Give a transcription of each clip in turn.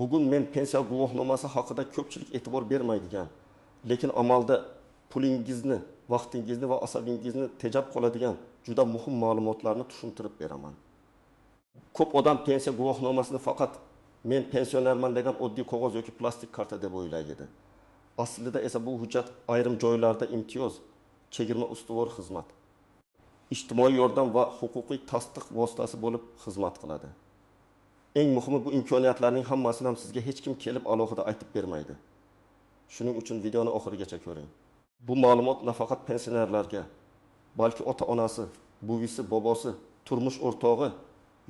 bugun men pensiya guvohnomasi haqida ko'pchilik e'tibor bermaydigan, lekin amalda pulingizni, vaqtingizni va asabingizni tejab qoladigan juda muhim ma'lumotlarni tushuntirib beraman. Ko'p odam pensiya guvohnomasini faqat men pensionerman degan oddiy qog'oz yoki plastik karta deb o'ylaydi. Aslida esa bu hujjat ayrim joylarda imtiyoz, chegirma ustuvor xizmat, ijtimoiy yordam va huquqiy tasdiq vositasi bo'lib xizmat qiladi. Eng muhimi, bu imkoniyatlarning hammasini ham sizga hech kim kelib alohida aytib bermaydi. Shuning uchun videoni oxirigacha ko'ring. Bu ma'lumot nafaqat pensionerlarga, balki ota-onasi, buvisi, bobosi, turmush o'rtog'i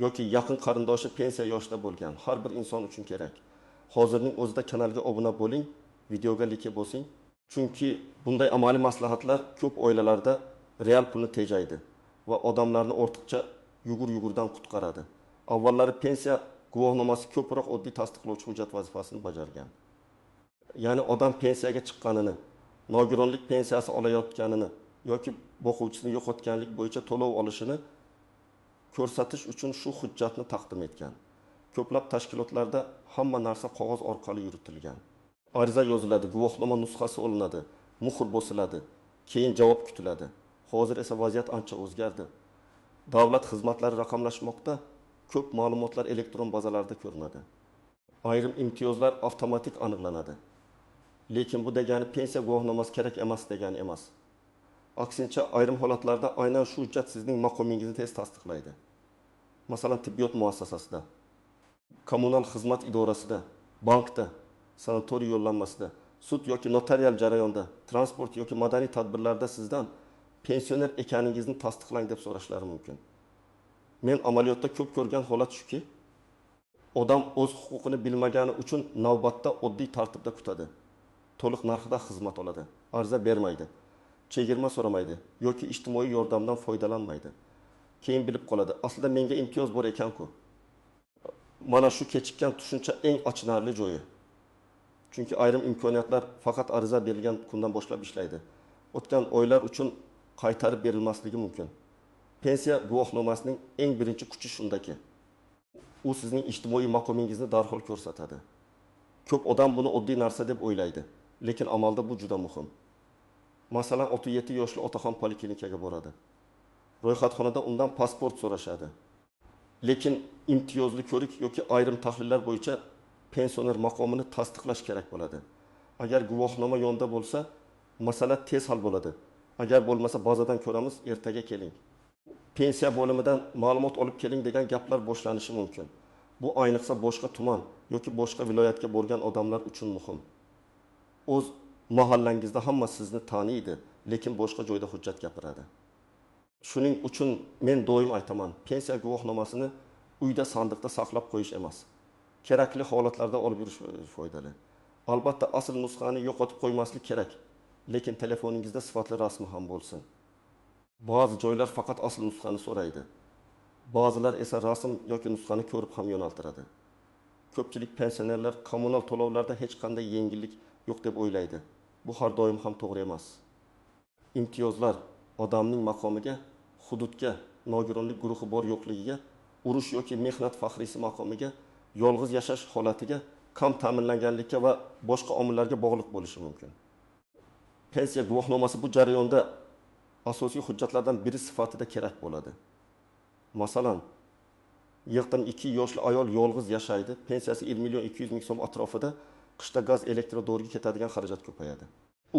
yoki yaqin qarindoshi pensiya yoshida bo'lgan har bir inson uchun kerak. Hozirning o'zida kanalga obuna bo'ling, videoga like bosing. Chunki bunday amaliy maslahatlar ko'p oilalarda real pulni tejaydi va odamlarni ortiqcha yugur-yugurdan qutqaradi. Avvallari pensiya guvohnomasi ko'proq oddiy tasdiqlovchi hujjat vazifasini bajargan. Ya'ni odam pensiyaga chiqqanini, nogironlik pensiyasi olayotganini yoki boquvchisini yo'qotganlik bo'yicha to'lov olishini ko'rsatish uchun shu hujjatni taqdim etgan. Ko'plab tashkilotlarda hamma narsa qog'oz orqali yuritilgan. Ariza yoziladi, guvohnoma nusxasi olinadi, muhr bosiladi, keyin javob kutiladi. Hozir esa vaziyat ancha o'zgardi. Davlat xizmatlari raqamlashmoqda, ko'p ma'lumotlar elektron bazalarda ko'rinadi. Ayrim imtiyozlar avtomatik aniqlanadi. Lekin bu degani pensiya guvohnomasi kerak emas degani emas. Aksincha, ayrim holatlarda aynan shu hujjat sizning maqomingizni tez tasdiqlaydi. Masalan, tibbiyot muassasasida, kommunal xizmat idorasida, bankda, sanatoriy yo'llanmasida, sud yoki notarial jarayonda, transport yoki madaniy tadbirlarda sizdan pensioner ekaningizni tasdiqlang deb so'rashlari mumkin. Men amaliyotda ko'p ko'rgan holat shuki, odam o'z huquqini bilmagani uchun navbatda oddiy tartibda kutadi. To'liq narxda xizmat oladi, ariza bermaydi, chegirma so'ramaydi yoki ijtimoiy yordamdan foydalanmaydi. Keyin bilib qoladi, aslida menga imtiyoz bor ekan-ku. Mana shu kechikkan tushuncha eng achinarli joyi. Chunki ayrim imkoniyatlar faqat ariza berilgan kundan boshlab ishlaydi. O'tgan oylar uchun qaytarib berilmasligi mumkin. Pensiya guvohnomasining eng birinchi kuchi shundaki, u sizning ijtimoiy maqomingizni darhol ko'rsatadi. Ko'p odam buni oddiy narsa deb o'ylaydi, lekin amalda bu juda muhim. Masalan, 37 yoshli otaxon poliklinikaga boradi. Ro'yxatxonada undan pasport so'rashadi. Lekin imtiyozli ko'rik yoki ayrim tahlillar bo'yicha pensioner maqomini tasdiqlash kerak bo'ladi. Agar guvohnoma yonda bo'lsa, masala tez hal bo'ladi. Agar bo'lmasa, bazadan ko'ramiz, ertaga keling. Pensiya bo'limidan ma'lumot olib keling degan gaplar boshlanishi mumkin. Bu ayniqsa boshqa tuman yoki boshqa viloyatga borgan odamlar uchun muhim. O'z mahallangizda hamma sizni taniydi, lekin boshqa joyda hujjat gapiradi. Shuning uchun men doim aytaman, pensiya guvohnomasini uyda sandiqda saqlab qo'yish emas. Kerakli holatlarda olib yurish foydali. Albatta, asl nusxani yo'qotib qo'ymaslik kerak, lekin telefoningizda sifatli rasmi ham bo'lsin. Ba'zi joylar faqat asl nusxani so'raydi. Ba'zilar esa rasm yoki nusxani ko'rib ham yo'naltiradi. Ko'pchilik pensionerlar kommunal to'lovlarda hech qanday yengillik yo'q deb o'ylaydi. Bu har doim ham to'g'ri emas. Imtiyozlar odamning maqomiga, hududga, nogironlik guruhi bor yo'qligiga, urush yoki mehnat faxriysi maqomiga, yolg'iz yashash holatiga, kam ta'minlanganlikka va boshqa omillarga bog'liq bo'lishi mumkin. Pensiya guvohnomasi bu jarayonda asosiy hujjatlardan biri sifatida kerak bo'ladi. Masalan, yaqin 2 yoshli ayol yolg'iz yashaydi, pensiyasi 1 million 200 ming so'm atrofida, qishda gaz elektrodoriga ketadigan xarajat ko'payadi.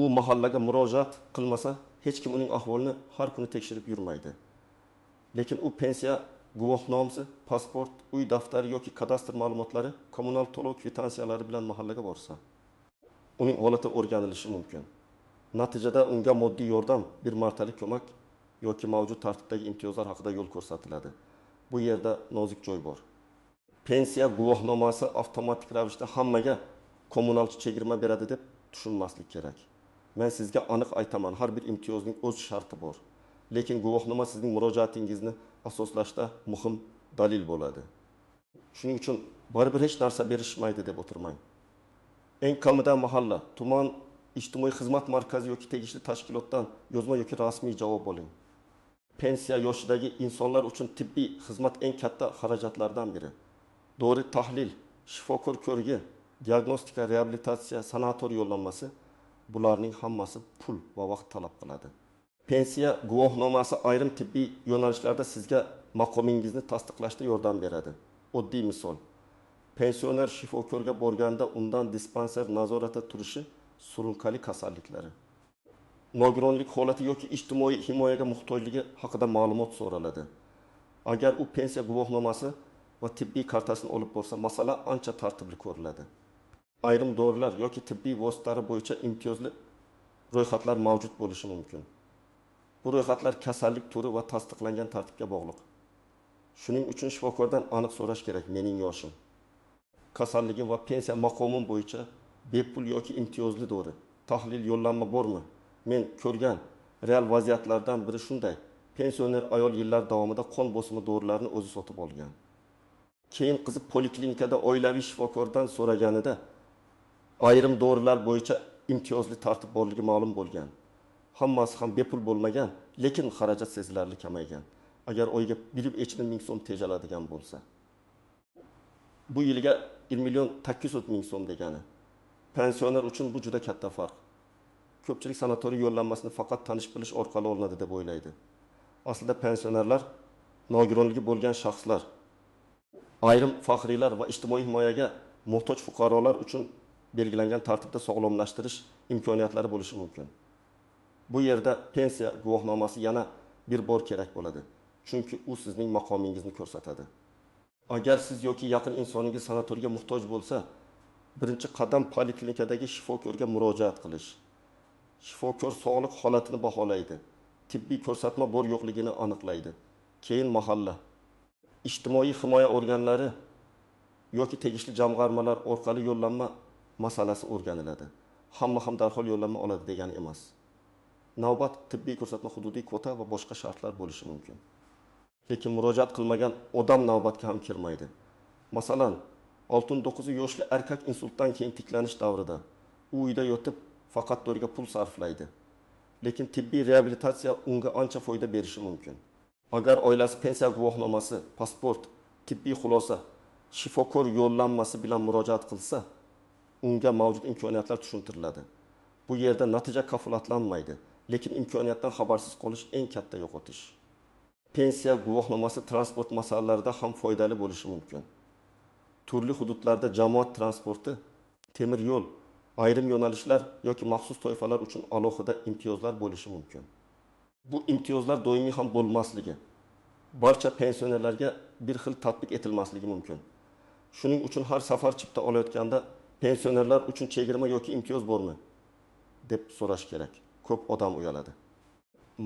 U mahallaga murojaat qilmasa, hech kim uning ahvolini har kuni tekshirib yurmaydi. Lekin u pensiya guvohnomasi, pasport, uy daftari yoki kadastr ma'lumotlari, kommunal to'lov kvitansiyalari bilan mahallaga borsa, uning holati o'rganilishi mumkin. Natijada unga moddiy yordam, bir martalik ko'mak yoki mavjud tartibdagi imtiyozlar haqida yo'l ko'rsatiladi. Bu yerda nozik joy bor. Pensiya guvohnomasi avtomatik ravishda hammaga kommunalchi chegirma beradi deb tushunmaslik kerak. Men sizga aniq aytaman, har bir imtiyozning o'z sharti bor. Lekin guvohnoma sizning murojaatingizni asoslashda muhim dalil bo'ladi. Shuning uchun baribir hech narsa berishmaydi deb o'tirmang. Eng kamida mahalla, tuman ijtimoiy xizmat markazi yoki tegishli tashkilotdan yozma yoki rasmiy javob oling. Pensiya yoshidagi insonlar uchun tibbiy xizmat eng katta xarajatlardan biri. Dori tahlil, shifokor ko'rigi, diagnostika, reabilitatsiya, sanatoriy yo'llanmasi bularning hammasi pul va vaqt talab qiladi. Pensiya guvohnomasi ayrim tibbiy yo'nalishlarda sizga maqomingizni tasdiqlashda yordam beradi. Oddiy misol. Pensioner shifokorga borganda undan dispanser nazorati turishi surunkali kasalliklari, nogironlik holati yoki ijtimoiy himoyaga muhtojligi haqida ma'lumot so'raladi. Agar u pensiya guvohnomasi va tibbiy kartasini olib borsa, masala ancha tartibli ko'riladi. Ayrim dorilar yoki tibbiy vositalari bo'yicha imtiyozli ro'yxatlar mavjud bo'lishi mumkin. Bu ro'yxatlar kasallik turi va tasdiqlangan tartibga bog'liq. Shuning uchun shifokordan aniq so'rash kerak: mening yoshim, kasalligim va pensiya maqomim bo'yicha bepul yoki imtiyozli dori, tahlil yo'llanma bormi? Men ko'rgan real vaziyatlardan biri shunday. Pensioner ayol yillar davomida qon bosimi dorilarini o'zi sotib olgan. Keyin qizi poliklinikada oilaviy shifokordan so'raganida ayrim dorilar bo'yicha imtiyozli tartib borligi ma'lum bo'lgan. Hammasi ham bepul bo'lmagan, lekin xarajat sezilarli kamaygan. Agar oyiga 1,5 ming so'm tejaladigan bo'lsa. Bu yilga 1,800,000 so'm degani. Pensioner uchun bu juda katta farq. Ko'pchilik sanatoriy yo'llanmasini faqat tanish bilish orqali olinadi deb o'ylaydi. Aslida pensionerlar nogironligi bo'lgan shaxslar, ayrim faxriylar va ijtimoiy himoyaga muhtoj fuqarolar uchun belgilangan tartibda sog'lomlashtirish imkoniyatlari bo'lishi mumkin. Bu yerda pensiya guvohnomasi yana bir bor kerak bo'ladi. Chunki u sizning maqomingizni ko'rsatadi. Agar siz yoki yaqin insoningiz sanatoriyga muhtoj bo'lsa, birinchi qadam poliklinikadagi shifokorga murojaat qilish. Shifokor sog'liq holatini baholaydi, tibbiy ko'rsatma bor yo'qligini aniqlaydi. Keyin mahalla, ijtimoiy himoya organlari yoki tegishli jamg'armalar orqali yo'llanma masalasi o'rganiladi. Hamma ham darhol yo'llanma oladi degani emas. Navbat tibbiy ko'rsatma hududiy kvota va boshqa shartlar bo'lishi mumkin. Lekin murojaat qilmagan odam navbatga ham kirmaydi. Masalan, 69 yoshli erkak insultdan keyin tiklanish davrida u uyda yotib faqat doriga pul sarflaydi. Lekin tibbiy reabilitatsiya unga ancha foyda berishi mumkin. Agar oilasi pensiya guvohnomasi, pasport, tibbiy xulosa, shifokor yo'llanmasi bilan murojaat qilsa, unga mavjud imkoniyatlar tushuntiriladi. Bu yerda natija kafolatlanmaydi, lekin imkoniyatdan xabarsiz qolish eng katta yo'qotish. Pensiya guvohnomasi transport masalalarida ham foydali bo'lishi mumkin. Turli hududlarda jamoat transporti, temir yo'l, ayrim yo'nalishlar yoki maxsus toifalar uchun alohida imtiyozlar bo'lishi mumkin. Bu imtiyozlar doimiy ham bo'lmasligi, barcha pensionerlarga bir xil tatbiq etilmasligi mumkin. Shuning uchun har safar chipta olayotganda pensionerlar uchun chegirma yoki imtiyoz bormi deb so'rash kerak. Ko'p odam uyaladi.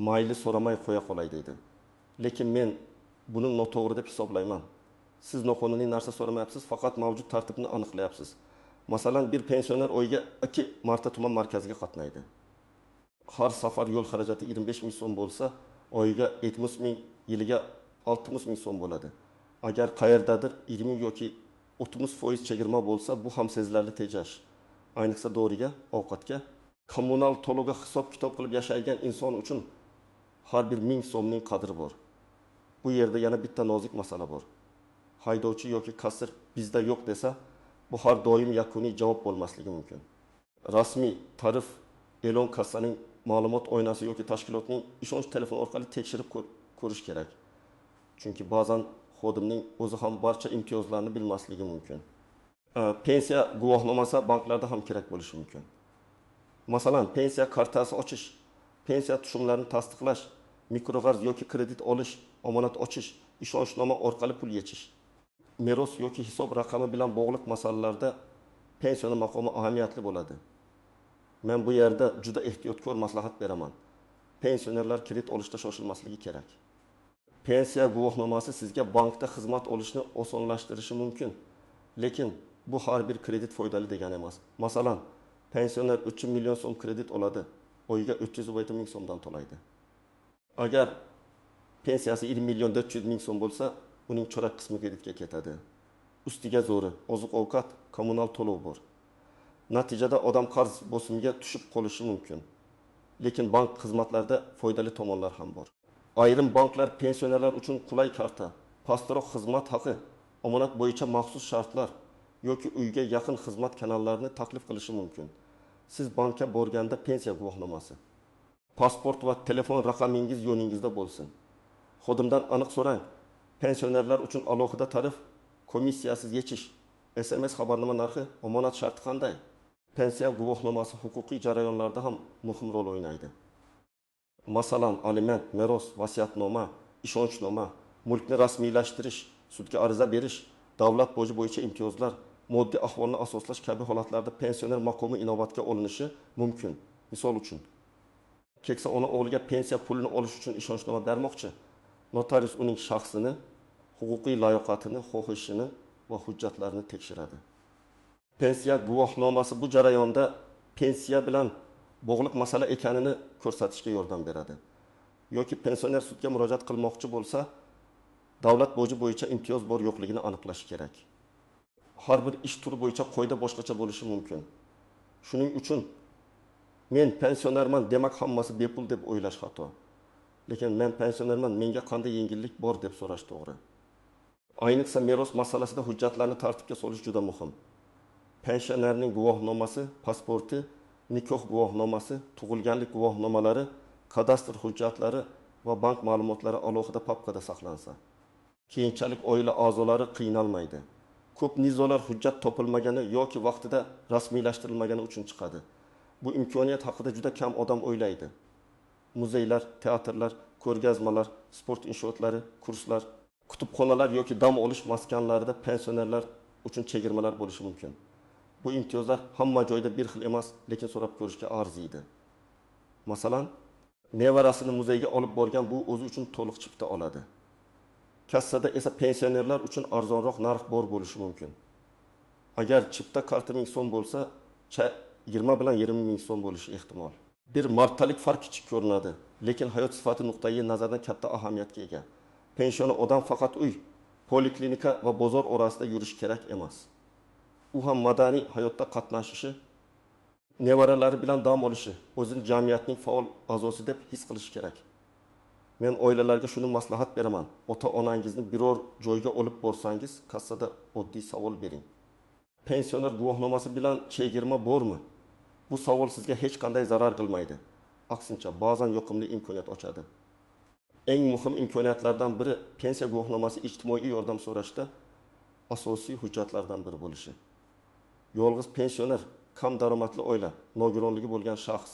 Mayli so'ramay qo'ya qolay deydi. Lekin men buni noto'g'ri deb hisoblayman. Siz noqonuniy narsa so'ramayapsiz, faqat mavjud tartibni aniqlayapsiz. Masalan, bir pensioner oyiga 2 marta tuman markaziga qatnaydi. Har safar yo'l xarajati 25 ming so'm bo'lsa, oyiga 70 ming, yiliga 60 ming so'm bo'ladi. Agar qayerdadir 20 yoki 30% chegirma bo'lsa, bu ham sezilarli tejash. Ayniqsa doriga, ovqatga, kommunal to'lovga hisob-kitob qilib yashaydigan inson uchun har bir 1000 so'mning qadri bor. Bu yerda yana bitta nozik masala bor. Haydovchi yoki kassir bizda yo'q desa, bu har doim yakuniy javob bo'lmasligi mumkin. Rasmiy tarif, e'lon kassaning ma'lumot oynasi yoki tashkilotning ishonch telefoni orqali tekshirib ko'rish kerak. Chunki ba'zan xodimning o'zi ham barcha imtiyozlarni bilmasligi mumkin. Pensiya guvohnomasi banklarda ham kerak bo'lishi mumkin. Masalan, pensiya kartasi ochish, pensiya tushumlarini tasdiqlash, mikroqarz yoki kredit olish, omonat ochish, ishonchnoma orqali pul yechish, meros yoki hisob raqami bilan bog'liq masalalarda pensiya maqomi ahamiyatli bo'ladi. Men bu yerda juda ehtiyotkor maslahat beraman. Pensionerlar kredit olishda shoshilmasligi kerak. Pensiya guvohnomasi sizga bankda xizmat olishni osonlashtirishi mumkin, lekin bu har bir kredit foydali degani emas. Masalan, pensioner 3 million so'm kredit oladi, oyiga 320 ming so'mdan to'laydi. Agar pensiyasi 20 million 400 ming so'm bo'lsa, uning chorak qismi kreditga ketadi. Ustiga zo'ri, oziq-ovqat, kommunal to'lov bor. Natijada odam qarz bosimiga tushib qolishi mumkin. Lekin bank xizmatlarida foydali tomonlar ham bor. Ayrim banklar pensionerlar uchun qulay karta, pastroq xizmat haqi, omonat bo'yicha maxsus shartlar, yoki uyga yaqin xizmat kanallarini taklif qilishi mumkin. Siz bankka borganda pensiya guvohnomasi, pasport va telefon raqamingiz yoningizda bo'lsin. Xodimdan aniq so'rang. Pensionerlar uchun alohida tarif, komissiyasiz yechish, SMS xabarnoma narxi, omonat sharti qanday? Pensiya guvohnomasi huquqiy jarayonlarda ham muhim rol o'ynaydi. Masalan, aliment, meros, vasiyatnoma, ishonchnoma, mulkni rasmiylashtirish, sudga ariza berish, davlat boji bo'yicha imtiyozlar, moddiy ahvolni asoslash kabi holatlarda pensioner maqomi inobatga olinishi mumkin. Misol uchun, keksa ona o'g'liga pensiya pulini olish uchun ishonchnoma bermoqchi. Notarius uning shaxsini, huquqiy layoqatini, xohishini va hujjatlarini tekshiradi. Pensiya guvohnomasi bu jarayonda pensiya bilan bog'liq masala ekanini ko'rsatishga yordam beradi. Yoki pensioner sudga murojaat qilmoqchi bo'lsa, davlat boji bo'yicha imtiyoz bor yo'qligini aniqlash kerak. Har bir ish turi bo'yicha qoida boshqacha bo'lishi mumkin. Shuning uchun men pensionerman demak hammasi bepul deb o'ylash xato. Lekin men pensionerman, menga qanday yengillik bor deb so'rash to'g'ri. Ayniqsa meros masalasida hujjatlarni tartibga solish juda muhim. Pensionerning guvohnomasi, pasporti, nikoh guvohnomasi, tug'ilganlik guvohnomalari, kadastr hujjatlari va bank ma'lumotlari alohida papkada saqlansa, keyinchalik oila a'zolari qiynalmaydi. Ko'p nizolar hujjat topilmagani yoki vaqtida rasmiylashtirilmagani uchun chiqadi. Bu imkoniyat haqida juda kam odam o'ylaydi. Muzeylar, teatrlar, ko'rgazmalar, sport inshootlari, kurslar, kutubxonalar yoki dam olish maskanlarida pensionerlar uchun chegirmalar bo'lishi mumkin. Bu imtiyozlar hamma joyda bir xil emas, lekin so'rab ko'rishga arziydi. Masalan, nevarasini muzeyga olib borgan bu o'zi uchun to'liq chipta oladi. Kassada esa pensionerlar uchun arzonroq narx bor bo'lishi mumkin. Agar chipta karta 1000 so'm bo'lsa, 20 bilan 20 ming so'm bo'lishi ehtimol. Bir martalik farq kichik ko'rinadi, lekin hayot sifati nuqtai nazaridan katta ahamiyatga ega. Pensioner odam faqat uy, poliklinika va bozor orasida yurish kerak emas. U ham madaniy hayotda qatnashishi, nevaralari bilan dam olishi, o'zini jamiyatning faol a'zosi deb his qilish kerak. Men oilalarga shuni maslahat beraman. Ota-onangizni biror joyga olib borsangiz, kassada oddiy savol bering. Pensioner guvohnomasi bilan chegirma bormi? Bu savol sizga hech qanday zarar qilmaydi. Aksincha, ba'zan yoqimli imkoniyat ochadi. Eng muhim imkoniyatlardan biri pensiya guvohnomasi ijtimoiy yordam so'rashda asosiy hujjatlardan biri bo'lishi. Yolg'iz pensioner, kam daromadli oila, nogironligi bo'lgan shaxs,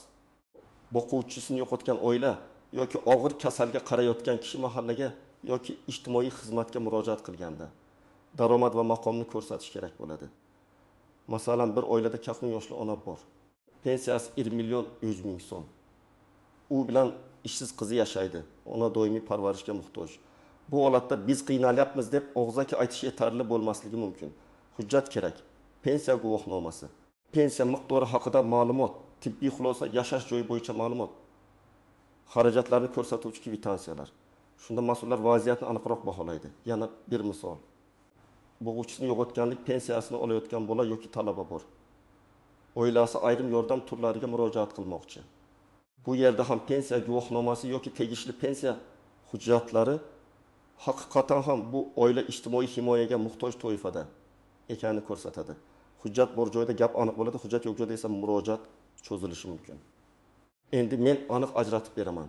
boquvchisini yo'qotgan oila yoki og'ir kasalga qarayotgan kishi mahallaga yoki ijtimoiy xizmatga murojaat qilganda daromad va maqomni ko'rsatish kerak bo'ladi. Masalan, bir oilada 40 yoshli ona bor. Pensiyasi 1 million 100 ming so'm. U bilan ishsiz qizi yashaydi. Ona doimiy parvarishga muhtoj. Bu holatda biz qiynalyapmiz deb og'zaki aytish yetarli bo'lmasligi mumkin. Hujjat kerak. Pensiya guvohnomasi, pensiya miqdori haqida ma'lumot, tibbiy xulosa, yashash joyi bo'yicha ma'lumot, xarajatlarni ko'rsatuvchi kvitansiyalar. Shunda mas'ullar vaziyatni aniqroq baholaydi. Yana bir misol. Bo'g'uvchisini yo'qotganlik pensiyasini olayotgan bola yoki talaba bor. Oilasi ayrim yordam turlariga murojaat qilmoqchi. Bu yerda ham pensiya guvohnomasi yoki tegishli pensiya hujjatlari haqiqatan ham bu oila ijtimoiy himoyaga muhtoj toifada ekanini ko'rsatadi. Hujjat bor joyda gap aniq bo'ladi, hujjat yo'q joyda esa murojaat cho'zilishi mumkin. Endi men aniq ajratib beraman.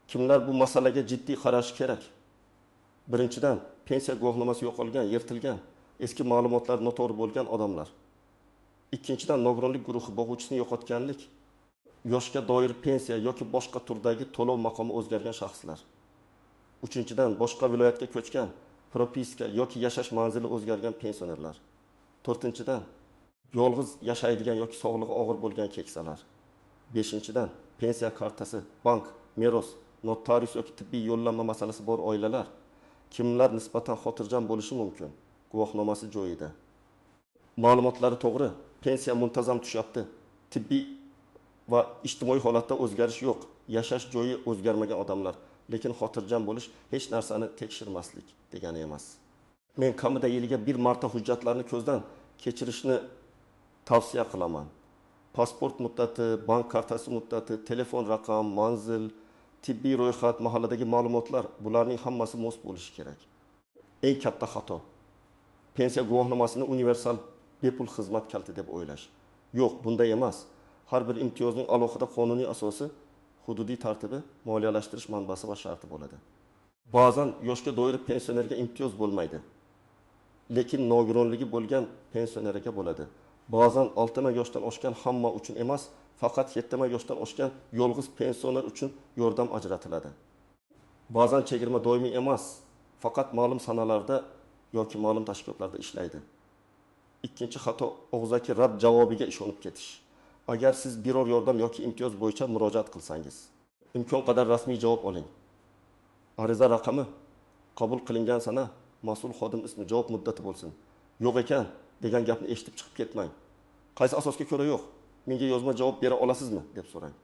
Kimlar bu masalaga jiddiy qarashi kerak? Birinchidan, pensiya guvohnomasi yo'qolgan, yirtilgan, eski ma'lumotlar noto'g'ri bo'lgan odamlar. Ikkinchidan, nogironlik guruhi, boquvchisini yo'qotganlik, yoshga doir pensiya yoki boshqa turdagi to'lov maqomi o'zgargan shaxslar. Uchinchidan, boshqa viloyatga ko'chgan, propiska yoki yashash manzili o'zgargan pensionerlar. To'rtinchidan, yolg'iz yashaydigan yoki sog'lig'i og'ir bo'lgan keksalar. Beshinchidan, pensiya kartasi, bank, meros, notarius yoki tibbiy yo'llanma masalasi bor oilalar. Kimlar nisbatan xotirjam bo'lishi mumkin? Guvohnomasi joyida. Ma'lumotlari to'g'ri, pensiya muntazam tushyapti. Tibbiy va ijtimoiy holatda o'zgarish yo'q. Yashash joyi o'zgarmagan odamlar. Lekin xotirjam bo'lish hech narsani tekshirmaslik degani emas. Men kamida yiliga bir marta hujjatlarni ko'zdan kechirishni tavsiya qilaman. Pasport muddati, bank kartasi muddati, telefon raqam, manzil, tibbiy ro'yxat, mahalladagi ma'lumotlar, bularning hammasi mos bo'lishi kerak. Eng katta xato pensiya guvohnomasini universal bepul xizmat kaliti deb o'ylash. Yo'q, bunday emas. Har bir imtiyozning alohida qonuniy asosi, hududiy tartibi, moliyalashtirish manbasi va sharti bo'ladi. Ba'zan yoshga doir pensionerga imtiyoz bo'lmaydi. Lekin nogironligi bo'lgan pensionerga bo'ladi. Ba'zan 6 yoshdan oshgan hamma uchun emas, faqat 7 yoshdan oshgan yolg'iz pensioner uchun yordam ajratiladi. Ba'zan chegirma doimiy emas, faqat ma'lum sanalarda yoki ma'lum tashkilotlarda ishlaydi. Ikkinchi xato og'zaki rad javobiga ishonib ketish. Agar siz biror yordam yoki imtiyoz bo'yicha murojaat qilsangiz, imkon qadar rasmiy javob oling. Ariza raqami, qabul qilingan sana, mas'ul xodim ismi, javob muddati bo'lsin. Yo'q ekan degan gapni eshitib chiqib ketmang. Qaysi asosga ko'ra yo'q? Menga yozma javob bera olasizmi deb so'rang.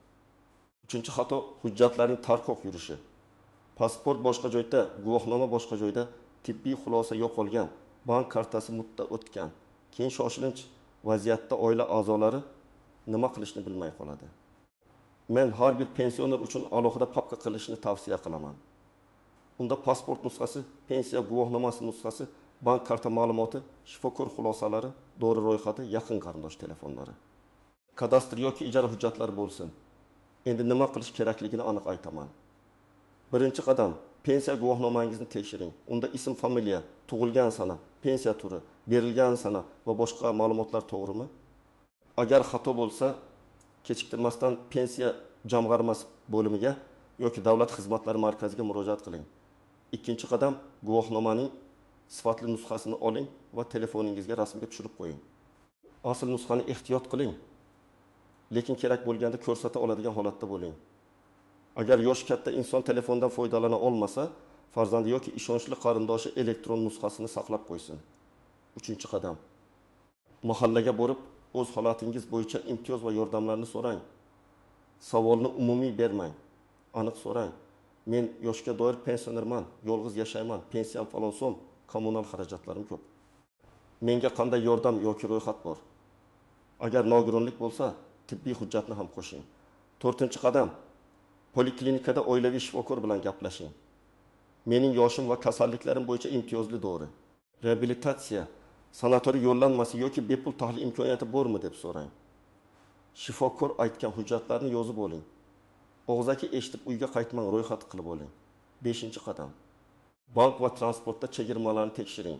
Uchinchi xato hujjatlarning tarqoq yurishi. Pasport boshqa joyda, guvohnoma boshqa joyda, tibbiy xulosa yo'qolgan, bank kartasi muddat o'tgan. Keyin shoshilinch vaziyatda oila a'zolari nima qilishni bilmay qoladi. Men har bir pensioner uchun alohida papka qilishni tavsiya qilaman. Unda pasport nusxasi, pensiya guvohnomasi nusxasi, bank karta ma'lumoti, shifokor xulosalari, dori ro'yxati, yaqin qarindosh telefonlari. Kadastr yoki ijara hujjatlari bo'lsin. Endi nima qilish kerakligini aniq aytaman. Birinchi qadam, pensiya guvohnomangizni tekshiring. Unda ism, familiya, tug'ilgan sana, pensiya turi, berilgan sana va boshqa ma'lumotlar to'g'rimi? Agar xato bo'lsa, kechiktirmasdan pensiya jamg'armasi bo'limiga yoki davlat xizmatlari markaziga murojaat qiling. Ikkinchi qadam, guvohnomaning sifatli nusxasini oling va telefoningizga rasmga tushirib qo'ying. Asl nusxani ehtiyot qiling, lekin kerak bo'lganda ko'rsata oladigan holatda bo'ling. Agar yosh katta inson telefondan foydalana olmasa, farzandi yoki ishonchli qarindoshi elektron nusxasini saqlab qo'ysin. Uchinchi qadam, mahallaga borib, o'z holatingiz bo'yicha imtiyoz va yordamlarni so'rang. Savolni umumiy bermang, aniq so'rang. Men yoshga doir pensionerman, yolg'iz yashayman, pensiyam falon so'm, kommunal xarajatlarim ko'p. Menga qanday yordam yoki ro'yxat bor? Agar nogironlik bo'lsa, tibbiy hujjatni ham qo'shing. To'rtinchi qadam, poliklinikada oilaviy shifokor bilan gaplashing. Mening yoshim va kasalliklarim bo'yicha imtiyozli dori, reabilitatsiya, sanatoriy yo'llanmasi yoki bepul tahlil imkoniyati bormi deb so'rang. Shifokor aytgan hujjatlarni yozib oling. Og'zaki eshitib uyga qaytmang, ro'yxat qilib oling. 5-qadam. Bank va transportda chegirmalarni tekshiring.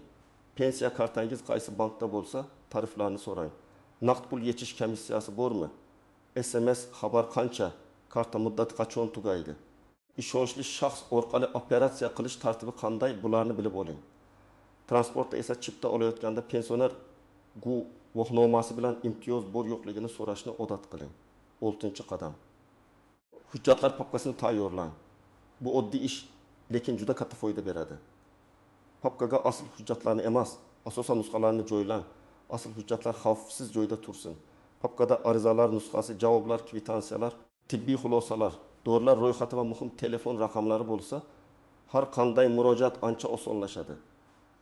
Pensiya kartangiz qaysi bankda bo'lsa, tariflarni so'rang. Naqd pul yechish komissiyasi bormi? SMS xabar qancha? Karta muddati qachon tugaydi? Ishonchli shaxs orqali operatsiya qilish tartibi qanday? Bularni bilib oling. Transportda esa chipta olayotganda pensioner guvohnomasi bilan imtiyoz bor yo'qligini so'rashni odat qiling. 6-qadam. Hujjatlar papkasini tayyorlang. Bu oddiy ish, lekin juda katta foyda beradi. Papkaga asl hujjatlarni emas, asosan nusxalarni joylang. Asl hujjatlar xavfsiz joyda tursin. Papkada arizalar nusxasi, javoblar, kvitansiyalar, tibbiy xulosalar, dorilar ro'yxati va muhim telefon raqamlari bo'lsa, har qanday murojaat ancha osonlashadi.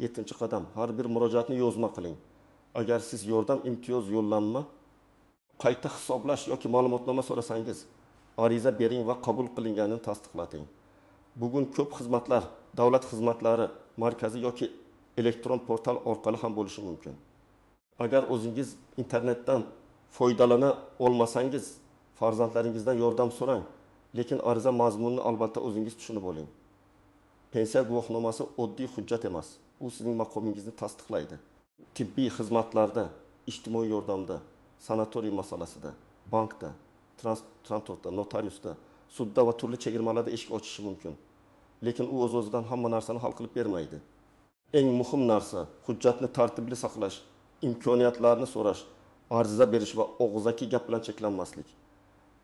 7-qadam, har bir murojaatni yozma qiling. Agar siz yordam, imtiyoz, yo'llanma, qayta hisoblash yoki ma'lumotnoma so'rasangiz, ariza bering va qabul qilinganini tasdiqlating. Bugun ko'p xizmatlar, davlat xizmatlari, markaziy yoki elektron portal orqali ham bo'lishi mumkin. Agar o'zingiz internetdan foydalana olmasangiz, farzandlaringizdan yordam so'rang, lekin ariza mazmunini albatta o'zingiz tushunib oling. Pensiya guvohnomasi oddiy hujjat emas. U sizning maqomingizni tasdiqlaydi. Tibbiy xizmatlarda, ijtimoiy yordamda, sanatoriy masalasida, bankda, transportda, notariusda, sudda va turli chegirmalarda eshik ochishi mumkin. Lekin u o'z-o'zidan hamma narsani hal qilib bermaydi. Eng muhim narsa hujjatni tartibli saqlash, imkoniyatlarni so'rash, ariza berish va og'zaki gap bilan cheklanmaslik.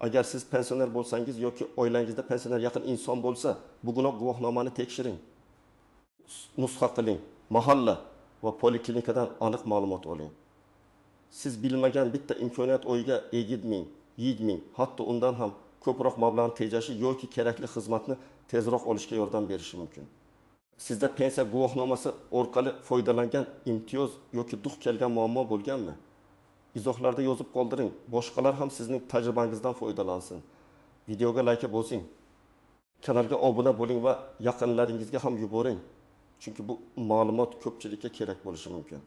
Agar siz pensioner bo'lsangiz yoki oilangizda pensioner yaqin inson bo'lsa, bugunoq guvohnomani tekshiring. Nusxa qiling, mahalla va poliklinikadan aniq ma'lumot oling. Siz bilmagan bitta imkoniyat o'yiga egilmang, yig'mang, hatto undan ham ko'proq mablag'ni tejashi yoki kerakli xizmatni tezroq olishga yordam berishi mumkin. Sizda pensiya guvohnomasi orqali foydalangan imtiyoz yoki duch kelgan muammo bo'lganmi? Izohlarda yozib qoldiring. Boshqalar ham sizning tajribangizdan foydalansin. Videoga like bosing. Kanalga obuna bo'ling va yaqinlaringizga ham yuboring. Chunki bu ma'lumot ko'pchilikka kerak bo'lishi mumkin.